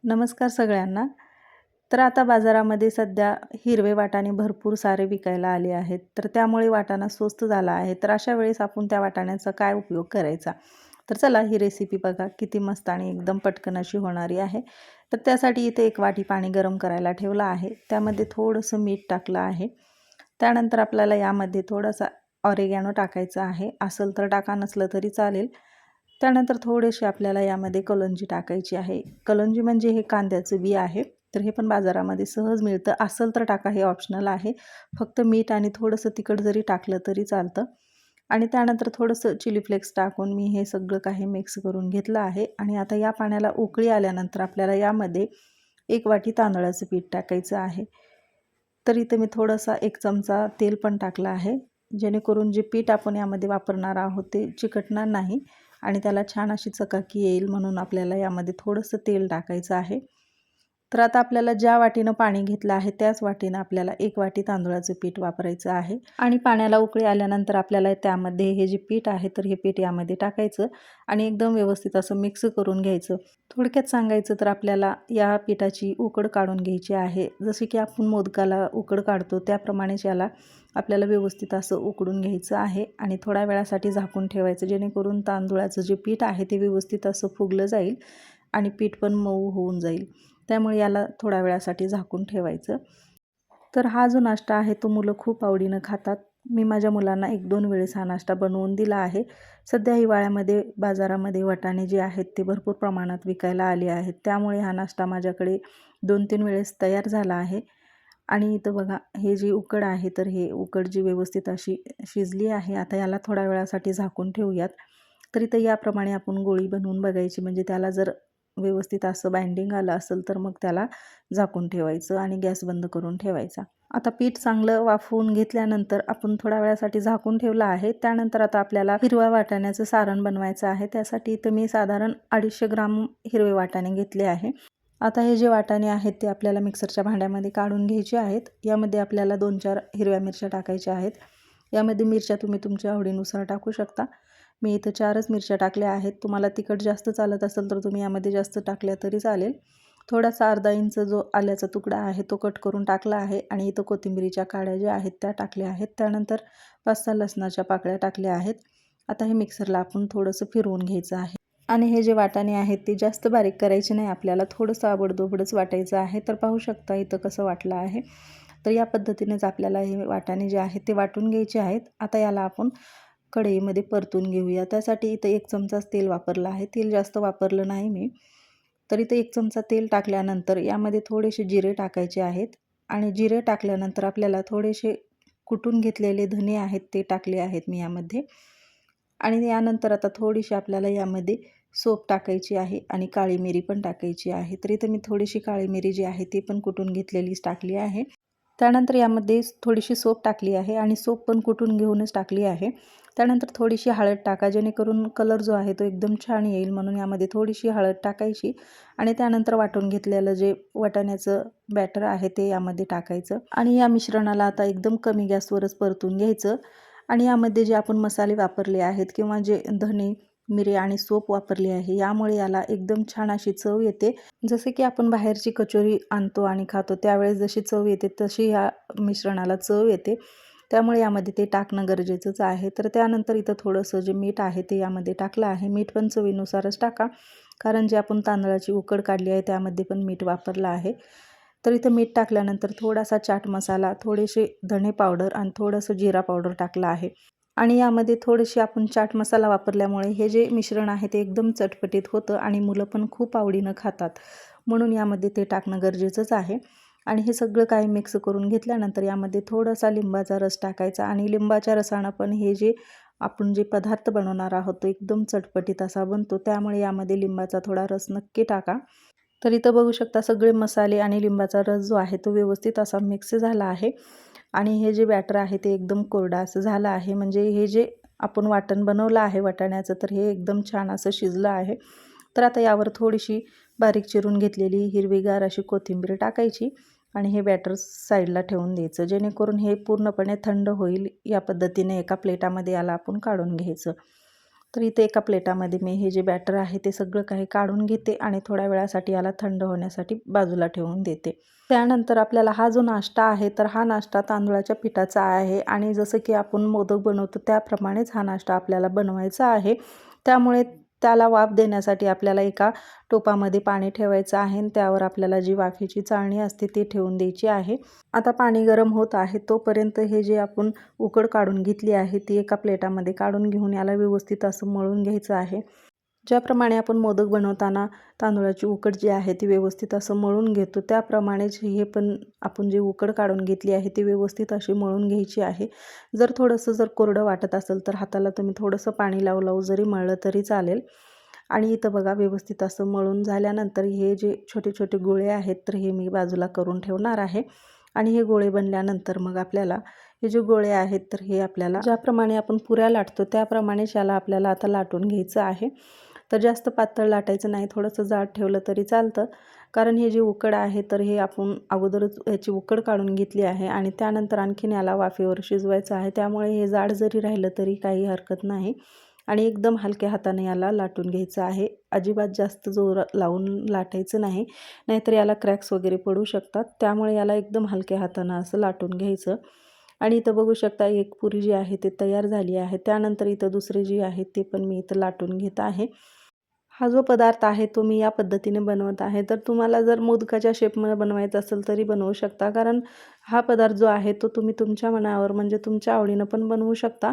नमस्कार सगळ्यांना. तर आता बाजारामध्ये सध्या हिरवे वाटाणे भरपूर सारे विकायला आले आहेत. तर त्यामुळे वाटाणा स्वस्त झाला आहे. तर अशा वेळेस आपण त्या वाटाण्याचा काय उपयोग करायचा? तर चला ही रेसिपी बघा किती मस्त आणि एकदम पटकन अशी होणारी आहे. तर त्यासाठी इथे 1 वाटी पाणी गरम करायला ठेवलं आहे. त्यामध्ये थोडंसं मीठ टाकलं आहे. त्यानंतर आपल्याला यामध्ये थोडासा ऑरिगॅनो टाकायचा आहे. असेल तर टाका, नसलं तरी चालेल. त्यानंतर थोडेसे आपल्याला यामध्ये कलोंजी टाकायची आहे. कलोंजी म्हणजे हे कांद्याचं बी आहे. तर हे पण बाजारामध्ये सहज मिळतं. असेल तर टाका, हे ऑप्शनल आहे. फक्त मीठ आणि थोडंसं तिखट जरी टाकलं तरी चालतं. आणि त्यानंतर थोडंसं चिली फ्लेक्स टाकून मी हे सगळं काही मिक्स करून घेतलं आहे. आणि आता या पाण्याला उकळी आल्यानंतर आपल्याला यामध्ये 1 वाटी तांदळाचं पीठ टाकायचं आहे. तर इथे मी थोडासा 1 चमचा तेल पण टाकला आहे. जेणेकरून जे पीठ आपण यामध्ये वापरणार आहोत ते चिकटणार नाही आणि त्याला छान अशी चकाकी येईल, म्हणून आपल्याला यामध्ये थोडंसं तेल टाकायचं आहे. तर आता आपल्याला ज्या वाटीनं पाणी घेतलं आहे त्याच वाटीनं आपल्याला 1 वाटी तांदळाचं पीठ वापरायचं आहे. आणि पाण्याला उकळी आल्यानंतर आपल्याला त्यामध्ये हे जे पीठ आहे तर हे पीठ यामध्ये टाकायचं आणि एकदम व्यवस्थित असं मिक्स करून घ्यायचं. थोडक्यात सांगायचं तर आपल्याला या पिठाची उकड काढून घ्यायची आहे. जसे की आपण मोदकाला उकड काढतो त्याप्रमाणेच याला आपल्याला व्यवस्थित असं उकडून घ्यायचं आहे आणि थोड्या वेळासाठी झाकून ठेवायचं, जेणेकरून तांदूळाचं जे पीठ आहे ते व्यवस्थित असं फुगलं जाईल आणि पीठ पण मऊ होऊन जाईल. त्यामुळे याला थोड्या वेळासाठी झाकून ठेवायचं. तर हा जो नाश्ता आहे तो मुलं खूप आवडीनं खातात. मी माझ्या मुलांना 1-2 वेळेस हा नाश्ता बनवून दिला आहे. सध्या हिवाळ्यामध्ये बाजारामध्ये वाटाणे जे आहेत ते भरपूर प्रमाणात विकायला आले आहेत. त्यामुळे हा नाश्ता माझ्याकडे 2-3 वेळेस तयार झाला आहे. आणि इथं बघा हे जी उकड आहे तर हे उकड जी व्यवस्थित अशी शिजली आहे. आता याला थोड्या वेळासाठी झाकून ठेवूयात. तर इथं याप्रमाणे आपण गोळी बनवून बघायची, म्हणजे त्याला जर व्यवस्थित असं बाइंडिंग आलं असेल तर मग त्याला झाकून ठेवायचं आणि गॅस बंद करून ठेवायचा. आता पीठ चांगलं वाफवून घेतल्यानंतर आपण थोड्या वेळासाठी झाकून ठेवलं आहे. त्यानंतर आता आपल्याला हिरव्या वाटाण्याचं सारण बनवायचं आहे. त्यासाठी इथं मी साधारण 250 ग्राम हिरवे वाटाणे घेतले आहे. आता हे जे वाटाणे आहेत ते आपल्याला मिक्सरच्या भांड्यामध्ये काढून घ्यायचे आहेत. यामध्ये आपल्याला 2-4 हिरव्या मिरच्या टाकायच्या आहेत. यामध्ये मिरच्या तुम्ही तुमच्या आवडीनुसार टाकू शकता. मी इथं 4च मिरच्या टाकल्या आहेत. तुम्हाला तिखट जास्त चालत असेल तर तुम्ही यामध्ये जास्त टाकल्या तरी चालेल. थोडासा अर्धा इंच जो आल्याचा तुकडा आहे तो कट करून टाकला आहे आणि इथं कोथिंबीरीच्या काड्या ज्या आहेत त्या टाकल्या आहेत. त्यानंतर 5-6 लसणाच्या पाकळ्या टाकल्या आहेत. आता हे मिक्सरला आपण थोडंसं फिरवून घ्यायचं आहे. आणि हे जे वाटाणे आहेत ते जास्त बारीक करायचे नाही, आपल्याला थोडंसं आबडधोबडच वाटायचं आहे. तर पाहू शकता इथं कसं वाटलं आहे. तर या पद्धतीनेच आपल्याला हे वाटाणे जे आहेत ते वाटून घ्यायचे आहेत. आता याला आपण कढईमध्ये परतून घेऊया. त्यासाठी इथं 1 चमचाच तेल वापरलं आहे. तेल जास्त वापरलं नाही मी. तर इथं 1 चमचा तेल टाकल्यानंतर यामध्ये थोडेसे जिरे टाकायचे आहेत आणि जिरे टाकल्यानंतर आपल्याला थोडेसे कुटून घेतलेले धने आहेत ते टाकले आहेत मी यामध्ये. आणि यानंतर आता थोडीशी आपल्याला यामध्ये सोप टाकायची आहे आणि काळी मिरी पण टाकायची आहे. तर इथं मी थोडीशी काळी मिरी जी आहे ती पण कुटून घेतलेलीच टाकली आहे. त्यानंतर यामध्ये थोडीशी सोप टाकली आहे आणि सोप पण कुटून घेऊनच टाकली आहे. त्यानंतर थोडीशी हळद टाका, जेणेकरून कलर जो आहे तो एकदम छान येईल, म्हणून यामध्ये थोडीशी हळद टाकायची. आणि त्यानंतर वाटून घेतलेलं जे वाटाण्याचं बॅटर आहे ते यामध्ये टाकायचं आणि या मिश्रणाला आता एकदम कमी गॅसवरच परतून घ्यायचं. आणि यामध्ये जे आपण मसाले वापरले आहेत किंवा जे धने, मिरे आणि सोप वापरली आहे, यामुळे याला एकदम छान अशी चव येते. जसे की आपण बाहेरची कचोरी आणतो आणि खातो त्यावेळेस जशी चव येते तशी ह्या मिश्रणाला चव येते. त्यामुळे यामध्ये ते टाकणं गरजेचंच आहे. तर त्यानंतर इथं थोडंसं जे मीठ आहे ते यामध्ये टाकलं आहे. मीठ पण चवीनुसारच टाका, कारण जे आपण तांदळाची उकड काढली आहे त्यामध्ये पण मीठ वापरलं आहे. तर इथं मीठ टाकल्यानंतर थोडासा चाट मसाला, थोडेसे धणे पावडर आणि थोडंसं जिरा पावडर टाकलं आहे. आणि यामध्ये थोडीशी आपण चाट मसाला वापरल्यामुळे हे जे मिश्रण आहे ते एकदम चटपटीत होतं आणि मुलं पण खूप आवडीनं खातात, म्हणून यामध्ये ते टाकणं गरजेचंच आहे. आणि हे सगळं काही मिक्स करून घेतल्यानंतर यामध्ये थोडासा लिंबाचा रस टाकायचा आणि लिंबाच्या रसानं पण हे जे आपण जे पदार्थ बनवणार आहोत तो एकदम चटपटीत असा बनतो. त्यामुळे यामध्ये लिंबाचा थोडा रस नक्की टाका. तर इथं बघू शकता सगळे मसाले आणि लिंबाचा रस जो आहे तो व्यवस्थित असा मिक्स झाला आहे आणि हे जे बॅटर आहे ते एकदम कोरडा असं झालं आहे. म्हणजे हे जे आपण वाटण बनवलं आहे वाटाण्याचं तर हे एकदम छान असं शिजलं आहे. तर आता यावर थोडीशी बारीक चिरून घेतलेली हिरवीगार अशी कोथिंबीर टाकायची आणि हे बॅटर साईडला ठेवून द्यायचं, जेणेकरून हे पूर्णपणे थंड होईल. या पद्धतीने एका प्लेटामध्ये याला आपण काढून घ्यायचं. तर इथे एका प्लेटामध्ये मी हे जे बॅटर आहे ते सगळं काही काढून घेते आणि थोड्या वेळासाठी याला थंड होण्यासाठी बाजूला ठेवून देते. त्यानंतर आपल्याला हा जो नाश्ता आहे तर हा नाश्ता तांदूळाच्या पिठाचा आहे आणि जसं की आपण मोदक बनवतो त्याप्रमाणेच हा नाश्ता आपल्याला बनवायचा आहे. त्यामुळे त्याला वाफ देण्यासाठी आपल्याला एका टोपामध्ये पाणी ठेवायचं आहे आणि त्यावर आपल्याला जी वाफेची चाळणी असते ती ठेवून द्यायची आहे. आता पाणी गरम होत आहे तोपर्यंत हे जे आपण उकड काढून घेतली आहे ती एका प्लेटामध्ये काढून घेऊन याला व्यवस्थित असं मळून घ्यायचं आहे. ज्याप्रमाणे आपण मोदक बनवताना तांदूळाची उकड जी आहे ती व्यवस्थित असं मळून घेतो त्याप्रमाणेच हे पण आपण जी उकड काढून घेतली आहे ती व्यवस्थित अशी मळून घ्यायची आहे. जर थोडंसं कोरडं वाटत असेल तर हाताला तुम्ही थोडंसं पाणी लावू लावू जरी मळलं तरी चालेल. आणि इथं बघा व्यवस्थित असं मळून झाल्यानंतर हे जे छोटे छोटे गोळे आहेत तर हे मी बाजूला करून ठेवणार आहे. आणि हे गोळे बनल्यानंतर मग आपल्याला हे जे गोळे आहेत तर हे आपल्याला ज्याप्रमाणे आपण पुऱ्या लाटतो त्याप्रमाणेच याला आपल्याला आता लाटून घ्यायचं आहे. तर जास्त पातळ लाटायचं नाही, थोडंसं जाड ठेवलं तरी चालतं. कारण हे जे उकड आहे तर हे आपण अगोदरच याची उकड काढून घेतली आहे आणि त्यानंतर आणखीन याला वाफेवर शिजवायचं आहे. त्यामुळे हे जाड जरी राहिलं तरी काही हरकत नाही. आणि एकदम हलक्या हाताने याला लाटून घ्यायचं आहे. अजिबात जास्त जोर लावून लाटायचं नाही, नाहीतर याला क्रॅक्स वगैरे पडू शकतात. त्यामुळे याला एकदम हलक्या हातानं असं लाटून घ्यायचं. आणि इथं बघू शकता एक पुरी जी आहे ती तयार झाली आहे. त्यानंतर इथं दुसरी जी आहे ती पण मी इथं लाटून घेत आहे. हा जो पदार्थ आहे तो मी या पद्धतीने बनवत आहे. तर तुम्हाला जर मोदकाच्या शेपमध्ये बनवायचा असेल तरी बनवू शकता. कारण हा पदार्थ जो आहे तो तुम्ही तुमच्या मनावर म्हणजे तुमच्या आवडीनं पण बनवू शकता.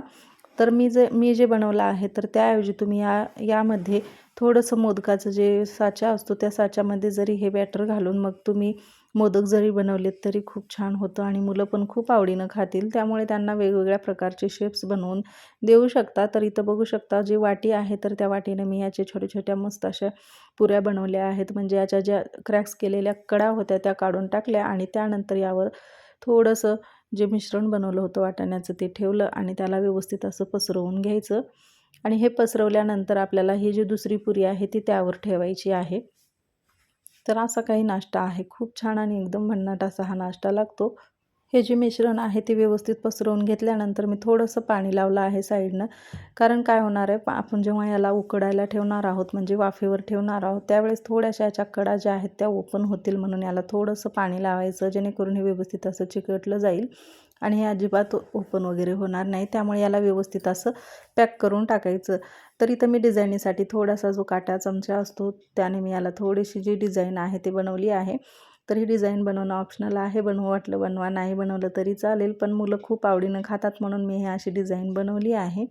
तर मी जे बनवलं आहे तर त्याऐवजी तुम्ही यामध्ये थोडंसं मोदकाचं जे साचा असतो त्या साच्यामध्ये जरी हे बॅटर घालून मग तुम्ही मोदक जरी बनवलेत तरी खूप छान होतं आणि मुलं पण खूप आवडीनं खातील. त्यामुळे त्यांना वेगवेगळ्या प्रकारचे शेप्स बनवून देऊ शकता. तर इथं बघू शकता जी वाटी आहे तर त्या वाटीने मी याच्या छोट्या-छोट्या मस्त अशा पुऱ्या बनवल्या आहेत. म्हणजे याच्या ज्या क्रॅक्स केलेल्या कडा होत्या त्या काढून टाकल्या आणि त्यानंतर यावर थोडंसं जे मिश्रण बनवलं होतं वाटाण्याचं ते ठेवलं आणि त्याला व्यवस्थित असं पसरवून घ्यायचं. आणि हे पसरवल्यानंतर आपल्याला ही जी दुसरी पुरी आहे ती त्यावर ठेवायची आहे. तर असा काही नाश्ता आहे. खूप छान आणि एकदम भन्नाट असा हा नाश्ता लागतो. हे जे मिश्रण आहे ते व्यवस्थित पसरवून घेतल्यानंतर मी थोडंसं पाणी लावलं आहे साईडनं. कारण काय होणार आहे आपण जेव्हा याला उकडायला ठेवणार आहोत म्हणजे वाफेवर ठेवणार आहोत त्यावेळेस थोड्याशा याच्या कडा ज्या आहेत त्या ओपन होतील म्हणून याला थोडंसं पाणी लावायचं जेणेकरून हे व्यवस्थित असं चिकटलं जाईल आणि हे अजिबात ओपन वगैरे होणार नाही. त्यामुळे याला व्यवस्थित असं पॅक करून टाकायचं. तर इथं मी डिझायनीसाठी थोडासा जो काटा चमचा असतो त्याने मी याला थोडीशी जी डिझाईन आहे ती बनवली आहे. तर ही डिझाईन बनवणं ऑप्शनल आहे. बनवू वाटलं बनवा, नाही बनवलं तरी चालेल. पण मुलं खूप आवडीनं खातात म्हणून मी ही अशी डिझाईन बनवली आहे.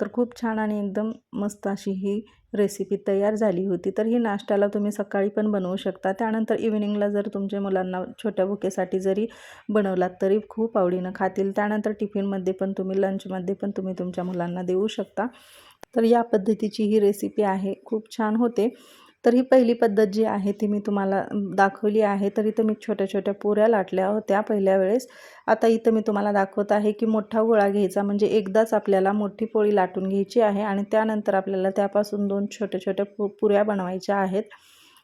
तर खूप छान आणि एकदम मस्त अशी ही रेसिपी तयार झाली होती. तर ही नाश्त्याला तुम्ही सकाळी पण बनवू शकता. त्यानंतर इव्हिनिंगला जर तुमच्या मुलांना छोट्या भुकेसाठी जरी बनवलात तरी खूप आवडीनं खातील. त्यानंतर टिफिनमध्ये पण तुम्ही लंचमध्ये पण तुम्ही तुमच्या मुलांना देऊ शकता. तर या पद्धतीची ही रेसिपी आहे. खूप छान होते. तर ही पहिली पद्धत जी आहे ती मी तुम्हाला दाखवली आहे. तर इथं मी छोट्या-छोट्या पुऱ्या लाटल्या होत्या पहिल्या वेळेस. आता इथं मी तुम्हाला दाखवत आहे की मोठा गोळा घ्यायचा म्हणजे एकदाच आपल्याला मोठी पोळी लाटून घ्यायची आहे आणि त्यानंतर आपल्याला त्यापासून 2 छोट्या-छोट्या पुऱ्या बनवायच्या आहेत.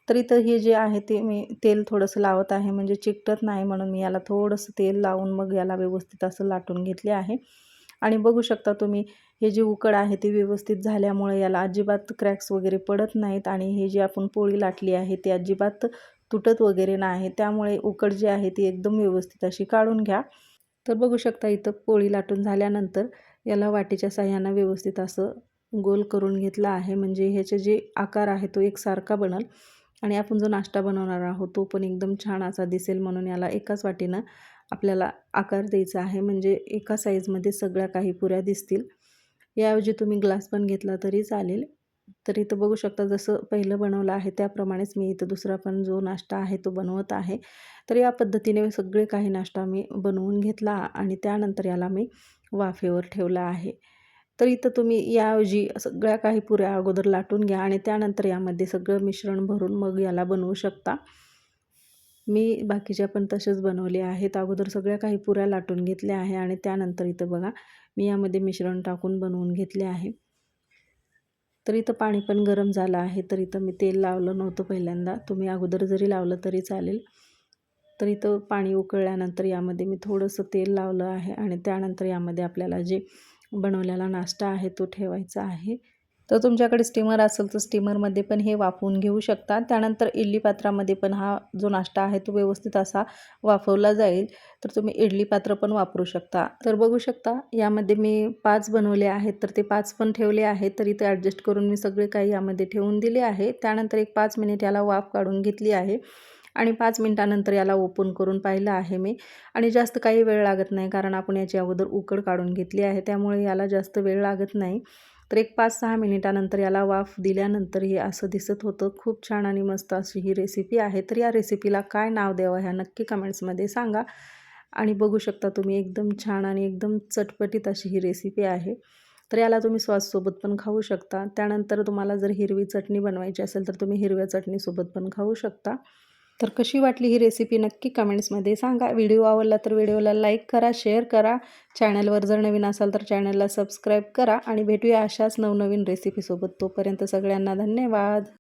तर इथं हे जे आहे ते मी तेल थोडंसं लावत आहे म्हणजे चिकटत नाही म्हणून मी याला थोडंसं तेल लावून मग याला व्यवस्थित असं लाटून घेतले आहे. आणि बघू शकता तुम्ही हे जी उकड आहे ती व्यवस्थित झाल्यामुळे याला अजिबात क्रॅक्स वगैरे पडत नाहीत आणि हे जी आपण पोळी लाटली आहे ती अजिबात तुटत वगैरे नाही. त्यामुळे उकड जी आहे ती एकदम व्यवस्थित अशी काढून घ्या. तर बघू शकता इथं पोळी लाटून झाल्यानंतर याला वाटीच्या साह्यानं व्यवस्थित असं गोल करून घेतला आहे. म्हणजे ह्याचे जे आकार आहे तो एकसारखा बनल आणि आपण जो नाश्ता बनवणार आहोत तो पण एकदम छान असा दिसेल म्हणून याला एकाच वाटीनं आपल्याला आकार द्यायचा आहे. म्हणजे एका साईजमध्ये सगळ्या काही पुऱ्या दिसतील. याऐवजी तुम्ही ग्लास पण घेतला तरी चालेल. तर इथं बघू शकता जसं पहिलं बनवलं आहे त्याप्रमाणेच मी इथं दुसरा पण जो नाश्ता आहे तो बनवत आहे. तर या पद्धतीने सगळे काही नाश्ता मी बनवून घेतला आणि त्यानंतर याला मी वाफेवर ठेवला आहे. तर इथं तुम्ही याऐवजी सगळ्या काही पुऱ्या अगोदर लाटून घ्या आणि त्यानंतर यामध्ये सगळं मिश्रण भरून मग याला बनवू शकता. मी बाकीच्या पण तसेच बनवले आहेत. अगोदर सगळ्या काही पुऱ्या लाटून घेतल्या आहे आणि त्यानंतर इथं बघा मी यामध्ये मिश्रण टाकून बनवून घेतले आहे. तर इथं पाणी पण गरम झालं आहे. तर इथं मी तेल लावलं नव्हतं पहिल्यांदा. तुम्ही अगोदर जरी लावलं तरी चालेल. तर इथं पाणी उकळल्यानंतर यामध्ये मी थोडंसं तेल लावलं आहे आणि त्यानंतर यामध्ये आपल्याला जे बनवलेला नाश्ता आहे तो ठेवायचा आहे. तर तुमच्याकडे स्टीमर असेल तर स्टीमरमध्ये पण हे वाफवून घेऊ शकता. त्यानंतर इडली पात्रामध्ये पण हा जो नाश्ता आहे तो व्यवस्थित असा वाफवला जाईल. तर तुम्ही इडली पात्र पण वापरू शकता. तर बघू शकता यामध्ये मी 5 बनवले आहेत, तर ते 5 पण ठेवले आहेत. तर इथे ॲडजस्ट करून मी सगळे काही यामध्ये ठेवून दिले आहे. त्यानंतर एक 5 मिनिट याला वाफ काढून घेतली आहे आणि 5 मिनिटानंतर याला ओपन करून पाहिलं आहे मी. आणि जास्त काही वेळ लागत नाही, कारण आपण याची अगोदर उकड काढून घेतली आहे, त्यामुळे याला जास्त वेळ लागत नाही. तर एक 5-6 मिनिटानंतर याला वाफ दिल्यानंतर हे असं दिसत होतं. खूप छान आणि मस्त अशी ही रेसिपी आहे. तर या रेसिपीला काय नाव द्यावं ह्या नक्की कमेंट्समध्ये सांगा. आणि बघू शकता तुम्ही एकदम छान आणि एकदम चटपटीत अशी ही रेसिपी आहे. तर याला तुम्ही सॉससोबत पण खाऊ शकता. त्यानंतर तुम्हाला जर हिरवी चटणी बनवायची असेल तर तुम्ही हिरव्या चटणीसोबत पण खाऊ शकता. तर कशी वाटली ही रेसिपी नक्की कमेंट्समध्ये सांगा. व्हिडिओ आवडला तर व्हिडिओला लाईक करा, शेअर करा. चॅनलवर जर नवीन असाल तर चॅनलला सबस्क्राईब करा आणि भेटूया अशाच नवनवीन रेसिपीसोबत. तोपर्यंत सगळ्यांना धन्यवाद.